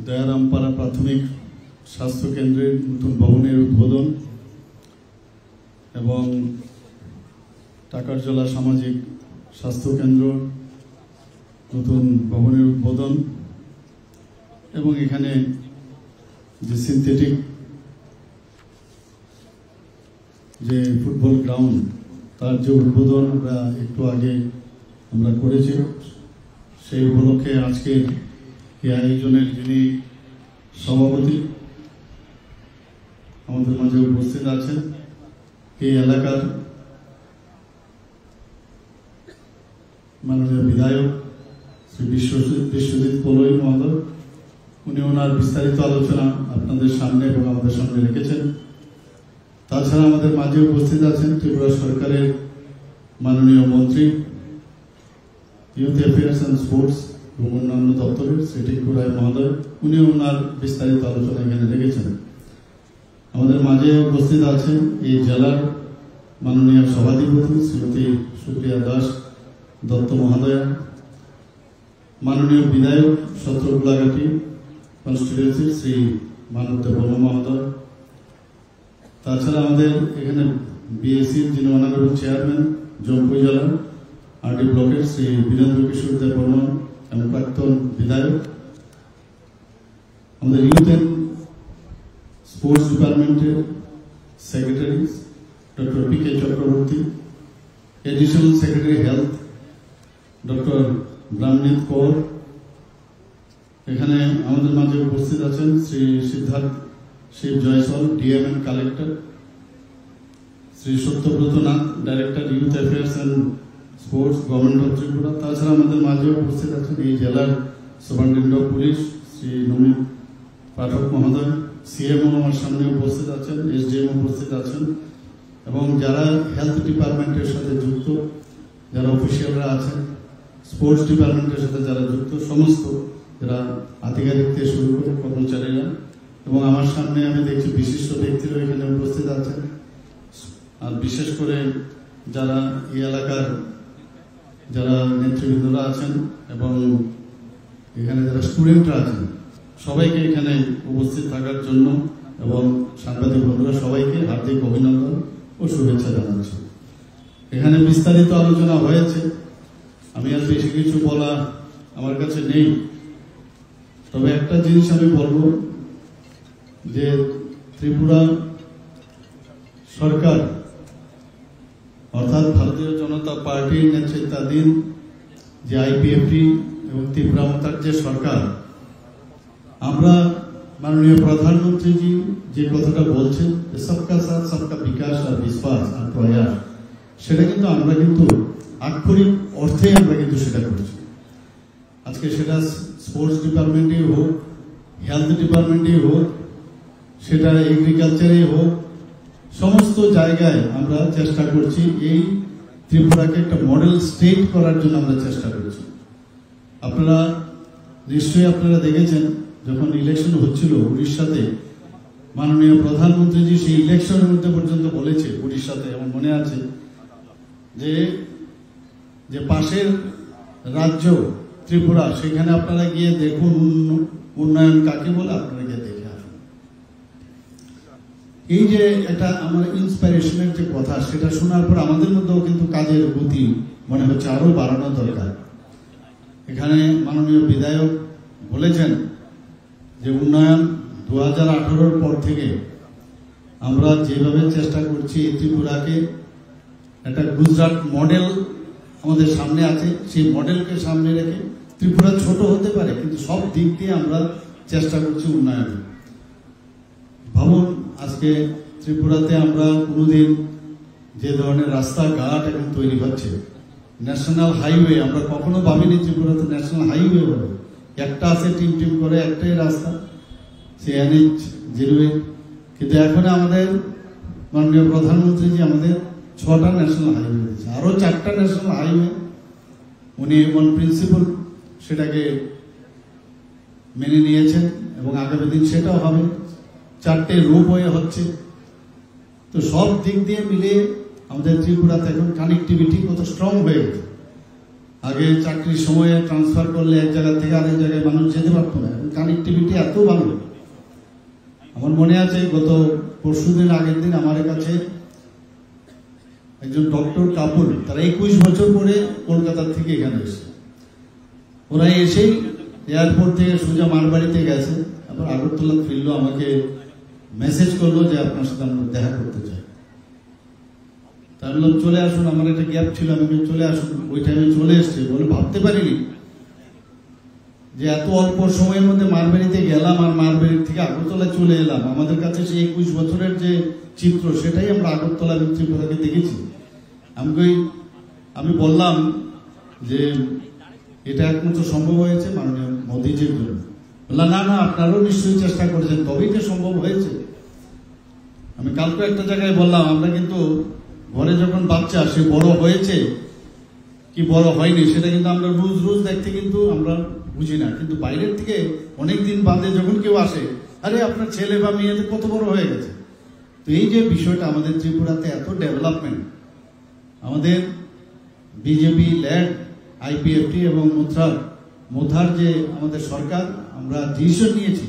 দয়ারামপাড়া প্রাথমিক স্বাস্থ্য কেন্দ্রের নতুন ভবনের উদ্বোধন এবং টাকারজলা সামাজিক স্বাস্থ্য কেন্দ্র নতুন ভবনের উদ্বোধন এবং এখানে যে সিনথেটিক যে ফুটবল গ্রাউন্ড তার যে উদ্বোধন আমরা একটু আগে আমরা করেছি, সেই উপলক্ষে আজকে এই আয়োজনের যিনি সভাপতি আমাদের মাঝে উপস্থিত আছেন, এই এলাকার মাননীয় বিধায়ক শ্রী বিশ্বজিৎ কলই মহোদয়, উনি ওনার বিস্তারিত আলোচনা আপনাদের সামনে এবং আমাদের সামনে রেখেছেন। তাছাড়া আমাদের মাঝে উপস্থিত আছেন ত্রিপুরা সরকারের মাননীয় মন্ত্রী ইউথ অ্যাফেয়ার্স অ্যান্ড স্পোর্টস এবং অন্যান্য দপ্তরের শ্রী টিঙ্কু রায় মহোদয়, উনি ওনার বিস্তারিত আলোচনা এখানে রেখেছেন। আমাদের মাঝে উপস্থিত আছেন এই জেলার মাননীয় সভাধিপতি শ্রীমতী সুপ্রিয়া দাস দত্ত মহোদয়া, মাননীয় বিধায়ক সত্রগুলাঘাটি কনস্টিটিউয়েন্সির শ্রী মানব দেববর্মা মহোদয়, তাছাড়া আমাদের এখানে বিএসসির যিনি অনারেবল চেয়ারম্যান জম্পুই জেলার আরডি ব্লকের শ্রী বীরেন্দ্র কিশোর দেববর্মা এবং প্রাক্তন বিধায়ক, আমাদের ইউথ অ্যান্ড স্পোর্টস ডিপার্টমেন্টের secretary doctor P K Chakraborty, additional secretary health doctor ব্রাহ্মণীত কৌর, এখানে আমাদের মাঝে উপস্থিত আছেন Shri Siddharth Shiv Jaiswal DM and collector, Shri Satyabrata Nath director youth affairs and sports government of Tripura. তাছাড়া আমাদের মাঝে উপস্থিত আছেন এই জেলার superintendent of police Shri Namit Pathak মহোদয়, সিএমও আমার সামনে উপস্থিত আছেন, এসডিএম উপস্থিত আছেন এবং যারা হেলথ ডিপার্টমেন্টের সাথে যুক্ত যারা অফিসিয়ালরা আছেন, স্পোর্টস ডিপার্টমেন্টের সাথে যারা যুক্ত সমস্ত যারা আধিকারিক থেকে শুরু করে কর্মচারীরা, এবং আমার সামনে আমি দেখছি বিশিষ্ট ব্যক্তিরাও এখানে উপস্থিত আছেন। আর বিশেষ করে যারা এই এলাকার যারা নেতৃবৃন্দরা আছেন এবং এখানে যারা স্টুডেন্টরা আছেন, সবাইকে এখানে উপস্থিত থাকার জন্য এবং সাংবাদিক বন্ধুরা সবাইকে হার্দিক অভিনন্দন ও শুভেচ্ছা জানাচ্ছি। এখানে বিস্তারিত আলোচনা হয়েছে, আমি আর বেশি কিছু বলা আমার কাছে নেই, তবে একটা জিনিস আমি বলবো যে ত্রিপুরা সরকার অর্থাৎ ভারতীয় জনতা পার্টির নেতৃত্বাধীন যে আইপিএফটি এবং তীব্রামতার যে সরকার, আমরা মাননীয় প্রধানমন্ত্রীজি যে কথাটা বলছেন সবকা সাথ সবকা বিকাশ আর বিশ্বাস আর প্রয়াস, সেটা কিন্তু আমরা কিন্তু আক্ষরিক অর্থে আমরা কিন্তু সেটা করছি। আজকে সেটা স্পোর্টস ডিপার্টমেন্টেই হোক, হেলথ ডিপার্টমেন্টেই হোক, সেটা এগ্রিকালচারেই হোক, সমস্ত জায়গায় আমরা চেষ্টা করছি এই ত্রিপুরাকে একটা মডেল স্টেট করার জন্য আমরা চেষ্টা করছি। আপনারা নিশ্চয়ই আপনারা দেখেছেন যখন ইলেকশন হচ্ছিল উড়িষ্যাতে, মাননীয় প্রধানমন্ত্রীজি সেই ইলেকশনের মধ্যে পর্যন্ত বলেছে উড়িষ্যাতে, আমার মনে আছে যে পাশের রাজ্য ত্রিপুরা, সেখানে আপনারা গিয়ে দেখুন উন্নয়ন কাকে বলে, আপনারা গিয়ে দেখে আসুন। এই যে একটা আমার ইন্সপিরেশনের যে কথা, সেটা শোনার পর আমাদের মধ্যেও কিন্তু কাজের গতি মনে হচ্ছে আরো বাড়ানো দরকার। এখানে মাননীয় বিধায়ক বলেছেন যে উন্নয়ন 2018 পর থেকে আমরা যেভাবে চেষ্টা করছি এই ত্রিপুরাকে একটা গুজরাট মডেল আমাদের সামনে আছে, সেই মডেলকে সামনে রেখে ত্রিপুরা ছোট হতে পারে কিন্তু সব দিক দিয়ে আমরা চেষ্টা করছি উন্নয়নে। ভাবুন আজকে ত্রিপুরাতে আমরা কোনোদিন যে ধরনের রাস্তাঘাট এখন তৈরি হচ্ছে, ন্যাশনাল হাইওয়ে, আমরা কখনো ভাবিনি ত্রিপুরাতে ন্যাশনাল হাইওয়ে হবে। একটা আছে টিম টিম করে একটাই রাস্তা, সে NH 08, কিন্তু এখন আমাদের মাননীয় প্রধানমন্ত্রীজি আমাদের 6টা ন্যাশনাল হাইওয়ে দিয়েছে, আরো 4টা ন্যাশনাল হাইওয়ে উনি অন প্রিন্সিপাল সেটাকে মেনে নিয়েছেন এবং আগামী দিন সেটাও হবে। 4টে রোপওয়ে হচ্ছে। তো সব দিক দিয়ে মিলে আমাদের ত্রিপুরাতে এখন কানেক্টিভিটি কত স্ট্রং হয়ে গেছে। আগে চাকরির সময়ে ট্রান্সফার করলে এক জায়গা থেকে আরেক জায়গায় মানুষ যেতে পারতো না, কানেক্টিভিটি এত ভালো। আমার মনে আছে গত পরশুদিন আগের দিন আমার কাছে একজন ডক্টর কাপুর, তারা 21 বছর পরে কলকাতা থেকে এখানে এসে, ওরা এসেই এয়ারপোর্ট থেকে সোজা মারবাড়িতে গেছে, আবার আগরতলা ফিরলো, আমাকে মেসেজ করলো যে আপনার সাথে আমরা দেখা করতে চাই। তা বললাম চলে আসুন, আমার একটা গ্যাপ ছিল, আমি চলে আসুন। ওই টাইমে চলে এসছে, বলে ভাবতে পারিনি যে এত অল্প সময়ের মধ্যে মারবাড়িতে গেলাম আর মারবাড়ির থেকে আগরতলা চলে এলাম। আমাদের কাছে সেই 21 বছরের যে চিত্র, সেটাই আমরা আগরতলা এবং ত্রিপুরাকে দেখেছি। আমি বললাম যে এটা একমাত্র সম্ভব হয়েছে মাননীয় মোদীজির জন্য। বললাম না না, আপনারাও নিশ্চয়ই চেষ্টা করেছেন, তবেই তো সম্ভব হয়েছে। আমি কালকে একটা জায়গায় বললাম, আমরা কিন্তু ঘরে যখন বাচ্চা সে বড় হয়েছে কি বড় হয়নি সেটা কিন্তু আমরা রোজ দেখতে কিন্তু আমরা বুঝি না, কিন্তু বাইরের থেকে অনেকদিন বাদে যখন কেউ আসে, আরে আপনার ছেলে বা মেয়েতে কত বড় হয়ে গেছে। তো এই যে বিষয়টা, আমাদের ত্রিপুরাতে এত ডেভেলপমেন্ট, আমাদের বিজেপি ল্যাড আইপিএফটি এবং মোথার যে আমাদের সরকার, আমরা ডিসিশন নিয়েছি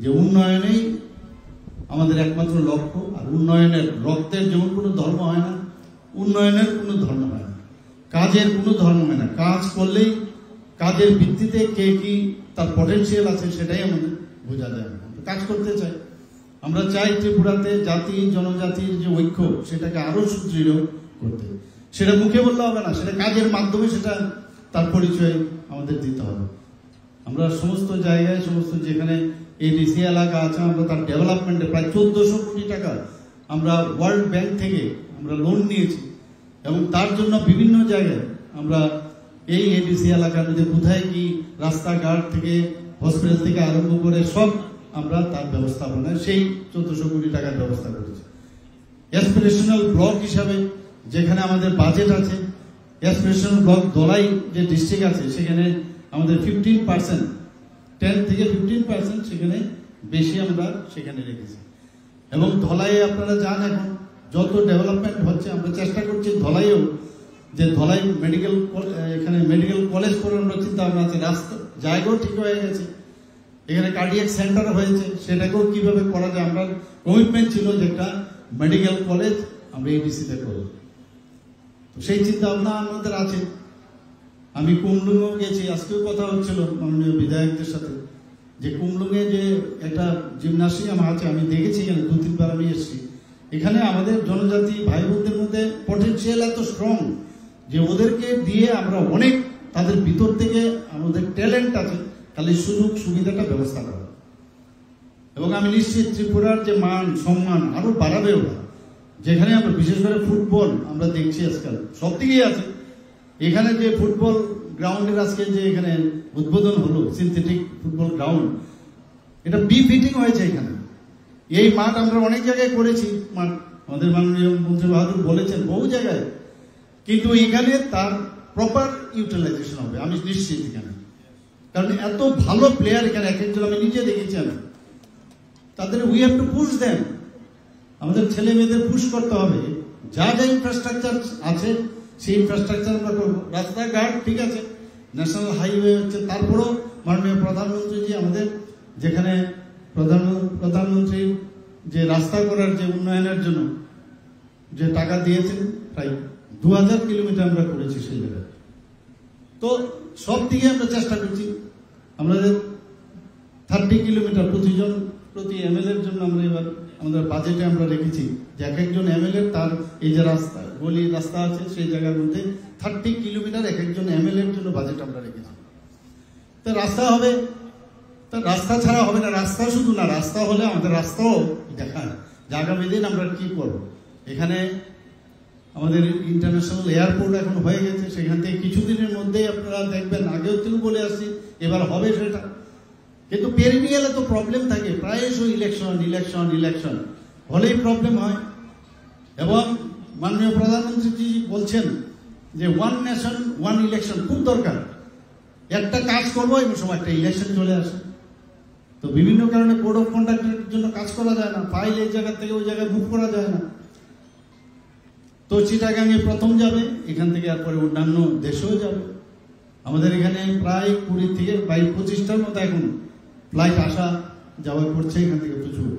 যে উন্নয়নেই আমাদের একমাত্র লক্ষ্য। আর উন্নয়নের রক্তের যেমন কোনো ধর্ম হয় না, উন্নয়নের কোনো ধর্ম হয় না, কাজের কোনো ধর্ম হয় না। কাজ করলেই কাজের ভিত্তিতে কে কি তার পটেনশিয়াল আছে সেটাই আমাদের বোঝা যায়। কাজ করতে চাই, আমরা চাই ত্রিপুরাতে জাতি জনজাতির যে ঐক্য সেটাকে আরো সুদৃঢ় করতে। সেটা মুখে বললে হবে না, সেটা কাজের মাধ্যমে সেটা তার পরিচয় আমাদের দিতে হবে। আমরা সমস্ত জায়গায়, সমস্ত যেখানে এই ডিসি এলাকা আছে, আমরা তার ডেভেলপমেন্টে প্রায় 1400 কোটি টাকা আমরা ওয়ার্ল্ড ব্যাংক থেকে আমরা লোন নিয়েছি, এবং তার জন্য বিভিন্ন জায়গায় আমরা এই এডিসি এলাকার মধ্যে কোথায় কি রাস্তাঘাট থেকে হসপিটাল থেকে আরম্ভ করে সব আমরা তার ব্যবস্থাপনায় সেই 1400 কোটি টাকার ব্যবস্থা করেছি। অ্যাসপিরেশনাল ব্লক হিসাবে যেখানে আমাদের বাজেট আছে, অ্যাসপিরেশনাল ব্লক ধলাই যে ডিস্ট্রিক্ট আছে, সেখানে আমাদের 15%, 10 থেকে 15% সেখানে বেশি আমরা সেখানে রেখেছি। এবং ধলাইয়ে আপনারা জান, এখন যত ডেভেলপমেন্ট হচ্ছে, আমরা চেষ্টা করছি ধলাইয়েও যে ধলাই মেডিকেল, এখানে মেডিকেল কলেজ করে আমরা চিন্তা ভাবনা আছে, রাস্তা জায়গাও ঠিক হয়ে গেছে, এখানে কার্ডিয়াক সেন্টার হয়েছে, সেটাকেও কিভাবে করা যায়। আমরা কমিটমেন্ট ছিল যে একটা মেডিকেল কলেজ আমরা এডিসিতে করব, তো সেই চিন্তা ভাবনা আমাদের আছে। আমি কুমলুঙেও গেছি, আজকেও কথা হচ্ছিল মাননীয় বিধায়কদের সাথে, যে কুমলুঙে যে একটা জিমনাসিয়াম আছে, আমি দেখেছি এখানে 2-3 বার আমি এসেছি। এখানে আমাদের জনজাতি ভাই বোনদের মধ্যে পটেনশিয়াল এত স্ট্রং যে ওদেরকে দিয়ে আমরা অনেক, তাদের ভিতর থেকে আমাদের ট্যালেন্ট আছে, খালি সুযোগ সুবিধাটা ব্যবস্থা করা। এবং আমি নিশ্চিত ত্রিপুরার যে মান সম্মান আরো বাড়াবে ওরা। যেখানে আমরা বিশেষ করে ফুটবল আমরা দেখছি আজকাল সব দিকেই আছে, এখানে যে ফুটবল গ্রাউন্ডের আজকে যে এখানে উদ্বোধন হলো, সিনথেটিক ফুটবল গ্রাউন্ড, এটা ফিটিং হয়েছে এখানে। এই মাঠ আমরা অনেক জায়গায় করেছি, মাঠ আমাদের মাননীয় মন্ত্রী বাহাদুর বলেছেন বহু জায়গায়, কিন্তু এখানে তার প্রপার ইউটিলাইজেশন হবে আমি নিশ্চিত এখানে। কারণ এত ভালো প্লেয়ার এখানে এক একজন আমি নিজে দেখেছি, আমি তাদের we have to push them, আমাদের ছেলে মেয়েদের পুশ করতে হবে। যা যা ইনফ্রাস্ট্রাকচার আছে সেই ইনফ্রাস্ট্রাকচার আমরা করবো। রাস্তাঘাট ঠিক আছে, ন্যাশনাল হাইওয়ে হচ্ছে, তারপরেও মাননীয় প্রধানমন্ত্রীজি আমাদের যেখানে প্রধানমন্ত্রী যে রাস্তা করার যে উন্নয়নের জন্য যে টাকা দিয়েছেন, প্রায় 2000 কিলোমিটার আমরা করেছি সেই জায়গায়। তো সব দিকে আমরা চেষ্টা করছি। আমাদের 30 কিলোমিটার প্রতি এমএলএ এর জন্য আমরা এবার আমাদের বাজেটে আমরা রেখেছি যে এক একজন এমএলএ তার এই যে রাস্তা গলি রাস্তা আছে সেই জায়গার মধ্যে 30 কিলোমিটার এক একজন এমএলএ এর জন্য বাজেট আমরা রেখেছি। তো রাস্তা হবে, তা রাস্তা ছাড়া হবে না, রাস্তা শুধু না, রাস্তা হলে আমাদের রাস্তাও দেখা আগামী দিন আমরা কি করব। এখানে আমাদের ইন্টারন্যাশনাল এয়ারপোর্ট এখন হয়ে গেছে, সেখান থেকে কিছুদিনের মধ্যেই আপনারা দেখবেন, আগেও তো বলে আসছি এবার হবে সেটা। কিন্তু পেরিনিয়ালে তো প্রবলেম থাকে, প্রায়শই ইলেকশন হলেই প্রবলেম হয়। এবং মাননীয় প্রধানমন্ত্রী বলছেন যে 1 নেশন 1 ইলেকশন খুব দরকার। একটা কাজ করবো এই সময় একটা ইলেকশন চলে আসে, তো বিভিন্ন কারণে কোড অফ কন্ডাক্টের জন্য কাজ করা যায় না, ফাইল এই জায়গা থেকে ওই জায়গায় মুভ করা যায় না। তো চিটাগাঙে প্রথম যাবে, এখান থেকে এরপরে অন্যান্য দেশেও যাবে। আমাদের এখানে প্রায় 20 থেকে 22-25টার মতো এখন ফ্লাইট আসা যাওয়া করছে এখান থেকে প্রচুর।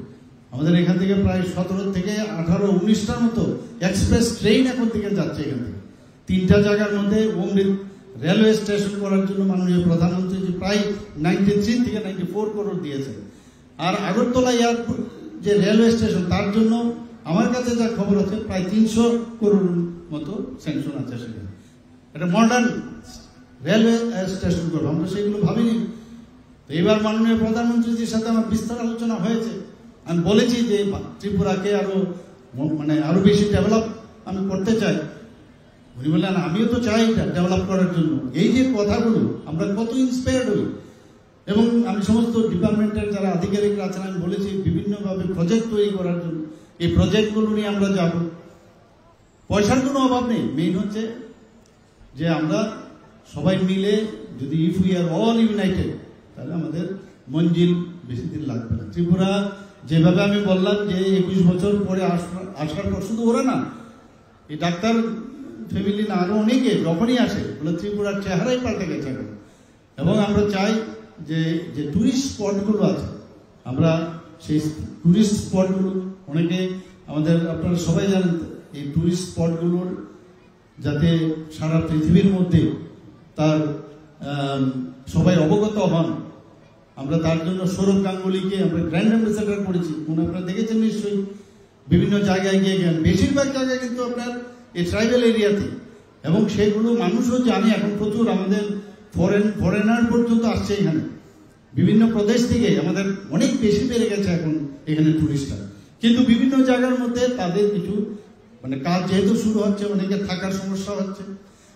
আমাদের এখান থেকে প্রায় 17 থেকে 18-19টার মতো এক্সপ্রেস ট্রেন এখন থেকে যাচ্ছে এখান থেকে। 3টা জায়গার মধ্যে অমৃত রেলওয়ে স্টেশন করার জন্য মাননীয় প্রধানমন্ত্রী প্রায় 93 থেকে 94 করোড় দিয়েছেন। আর আগরতলা এয়ারপোর্ট যে রেলওয়ে স্টেশন তার জন্য আমার কাছে যা খবর আছে প্রায় 300 করোড় মতো স্যাংশন আছে সেখানে। এটা মডার্ন রেলওয়ে স্টেশন করবো, আমরা সেগুলো ভাবিনি। তো এবার মাননীয় প্রধানমন্ত্রীজির সাথে আমার বিস্তার আলোচনা হয়েছে। আমি বলেছি যে ত্রিপুরাকে আরো বেশি ডেভেলপ আমি করতে চাই। উনি বললেন আমিও তো চাই এটা ডেভেলপ করার জন্য। এই যে কথাগুলো আমরা কত ইন্সপায়ার্ড হই। এবং আমি সমস্ত ডিপার্টমেন্টের যারা আধিকারিকরা আছেন আমি বলেছি বিভিন্নভাবে প্রজেক্ট তৈরি করার জন্য। এই প্রজেক্টগুলো নিয়ে আমরা যাব। পয়সার কোনো অভাব নেই, মেইন হচ্ছে যে আমরা সবাই মিলে যদি if we are all United তাহলে আমাদের মঞ্জিল বেশি দিন লাগবে না। ত্রিপুরা যেভাবে আমি বললাম যে 21 বছর পরে আসার পর শুধু ওরা না, এই ডাক্তার ফ্যামিলি না আরো অনেকে যখনই আসে বলে ত্রিপুরার চেহারাই পাল্টে গেছে এখন। এবং আমরা চাই যে যে টুরিস্ট স্পটগুলো আছে আমরা সেই টুরিস্ট স্পটগুলো অনেকে আমাদের আপনারা সবাই জানেন এই টুরিস্ট স্পটগুলোর যাতে সারা পৃথিবীর মধ্যে তার সবাই অবগত হন। আমরা তার জন্য সৌরভ গাঙ্গুলিকে আমরা গ্র্যান্ড অ্যাম্বাসেডর করেছি, আপনারা দেখেছেন নিশ্চয়ই। বিভিন্ন জায়গায় গিয়ে গেলেন, বেশিরভাগ জায়গায় কিন্তু আপনার এই ট্রাইবেল এরিয়াতে, এবং সেগুলো মানুষও জানে। এখন প্রচুর আমাদের ফরেনার পর্যন্ত আসছে এখানে, বিভিন্ন প্রদেশ থেকে আমাদের অনেক বেশি বেড়ে গেছে এখন এখানে টুরিস্টরা। কিন্তু বিভিন্ন জায়গার মধ্যে তাদের কিছু কাজ যেহেতু শুরু হচ্ছে, অনেকে থাকার সমস্যা হচ্ছে,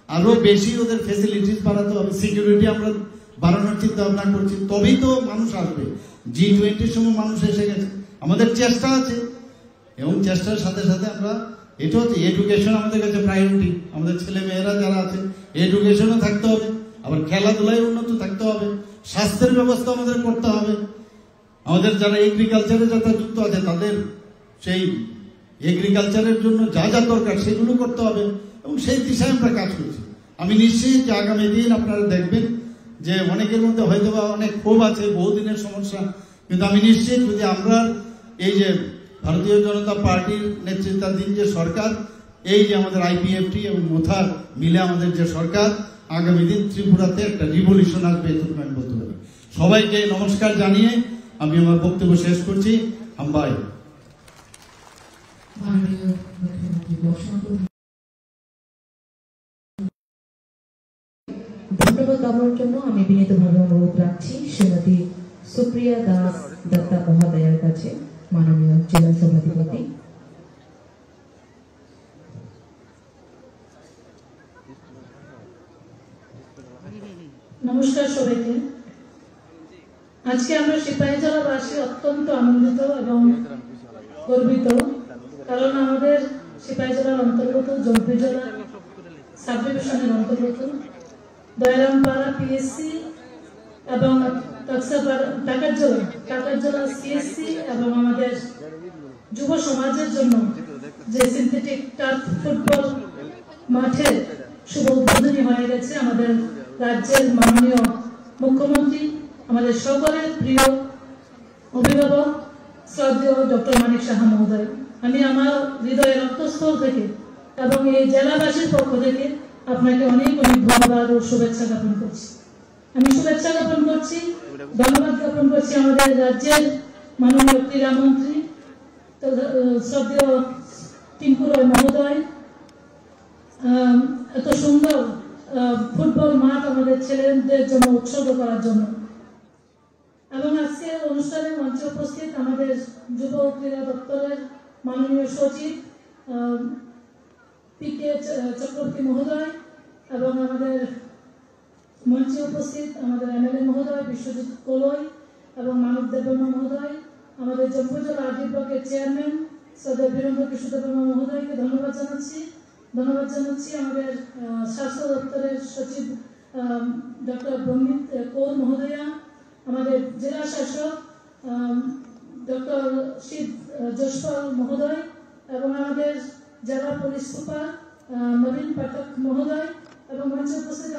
আরো বেশি ওদের ফেসিলিটিস বাড়াতে হবে, সিকিউরিটি আমরা বাড়ানোর চিন্তা ভাবনা করছি, তবেই তো মানুষ আসবে। G20 সময় মানুষ এসে গেছে, আমাদের চেষ্টা আছে, এবং চেষ্টার সাথে সাথে আমরা এটা হচ্ছে এডুকেশন আমাদের কাছে প্রায়োরিটি। আমাদের ছেলে মেয়েরা যারা আছে এডুকেশনও থাকতে হবে, আবার খেলাধুলায় উন্নত থাকতে হবে, স্বাস্থ্যের ব্যবস্থা আমাদের করতে হবে। আমাদের যারা এগ্রিকালচারে যারা যুক্ত আছে তাদের সেই এগ্রিকালচারের জন্য যা যা দরকার সেগুলো করতে হবে, এবং সেই দিশায় আমরা কাজ করছি। আমি নিশ্চিত যে আগামী দিন আপনারা দেখবেন যে অনেকের মধ্যে হয়তো বা অনেক ক্ষোভ আছে, বহুদিনের সমস্যা, কিন্তু আমি নিশ্চিত যদি আমরা এই যে ভারতীয় জনতা পার্টির নেতৃত্বাধীন যে সরকার, এই যে আমাদের IPFT এবং মোথার মিলে আমাদের যে সরকার, আগামী দিন ত্রিপুরাতে একটা রিভলিউশন আসবে, এটুকু আমি বলতে পারি। সবাইকে নমস্কার জানিয়ে আমি আমার বক্তব্য শেষ করছি। আমবাই। ধন্যবাদ দেওয়ার জন্য আমি বিনীতভাবে অনুরোধ রাখছি শ্রীমতী সুপ্রিয়া দাস দত্তা মহোদয়ের কাছে, মাননীয় জেলা সভাধিপতি। নমস্কার সবাইকে। আজকে আমরা সিপাহীজলাবাসী অত্যন্ত আনন্দিত এবং গর্বিত, কারণ আমাদের সিপাহীজলার অন্তর্গত জম্পি জেলা সাব ডিভিশনের অন্তর্গত দয়ারামপাড়া PSC এবং টাকারজলা CSC এবং আমাদের যুব সমাজের জন্য যে সিনথেটিক টার্ফ ফুটবল মাঠের শুভ উদ্বোধনী হয়ে গেছে আমাদের রাজ্যের মাননীয় মুখ্যমন্ত্রী, আমাদের সকলের প্রিয় অভিভাবক শ্রদ্ধেয় ডক্টর মানিক সাহা মহোদয়। আমি আমার হৃদয়ের রক্তস্থল থেকে এবং এই জেলাবাসীর পক্ষ থেকে আপনাকে অনেক অনেক ধন্যবাদ ও শুভেচ্ছা জ্ঞাপন করছি। আমি শুভেচ্ছা জ্ঞাপন করছি, ধন্যবাদ জ্ঞাপন করছি আমাদের রাজ্যের মাননীয় ক্রীড়ামন্ত্রী শ্রদ্ধেয় টিঙ্কু রয় মহোদয়, এত সুন্দর ফুটবল মাঠ আমাদের ছেলেদের জন্য উৎসর্গ করার জন্য। এবং আজকে অনুষ্ঠানের মঞ্চে উপস্থিত আমাদের যুব ক্রীড়া দপ্তরের মাননীয় সচিব PK চক্রবর্তী মহোদয়, এবং আমাদের মঞ্চে উপস্থিত আমাদের MLA মহোদয় বিশ্বজিৎ কোলই এবং মানব দেববর্মা মহোদয়, আমাদের জম্পি জেলা RD ব্লকের চেয়ারম্যান শ্রদ্ধেয় বীরেন্দ্র কিশোর দেববর্মা মহোদয়কে ধন্যবাদ জানাচ্ছি। আমাদের স্বাস্থ্য দপ্তরের সচিব ডক্টর ব্রহ্মিত কৌর মহোদয়া, আমাদের জেলা শাসক ডক্টর শিব জসপাল মহোদয়, এবং আমাদের জেলা পুলিশ সুপার নবীন পাঠক মহোদয়, এবং মঞ্চে উপস্থিত